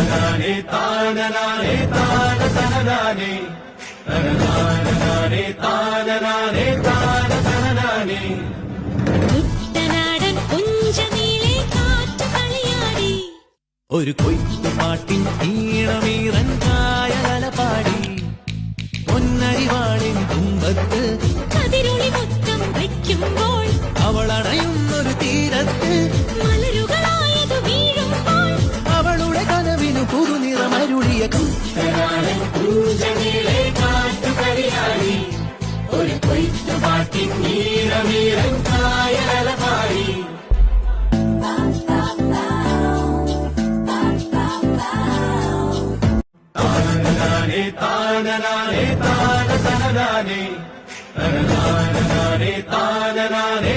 താനനാനേ താനനാനേ താനതനനാനേ തനനാനനാനേ താനനാനേ താനതനനാനേ. കുട്ടനാടൻ കുഞ്ചനീളെ കാറ്റ് കളിയാടി, ഒരു കൊയ്ത്തുപാട്ടിൻ ഈണമീറൻ കായലല പാടി, പൊന്നരിവാളിൻ തുമ്പത്ത് കതിരൊളി മൊത്തം വയ്ക്കുമ്പോൾ, അവളണയുന്നൊരു തീരത്ത് മലരുകളായതു വീഴുമ്പോൾ, അവളുടെ കനവിനു പുതുനിറമരുളിയ കുട്ടനാടൻ കുഞ്ചനീളെ കാറ്റ് കളിയാടി, ഒരു കൊയ്ത്തുപാട്ടിൻ ഈണമീറൻ കായലല പാടി. താനനാനേ താനനാനേ താനതനനാനേ തനനാനനാനേ താനനാനേ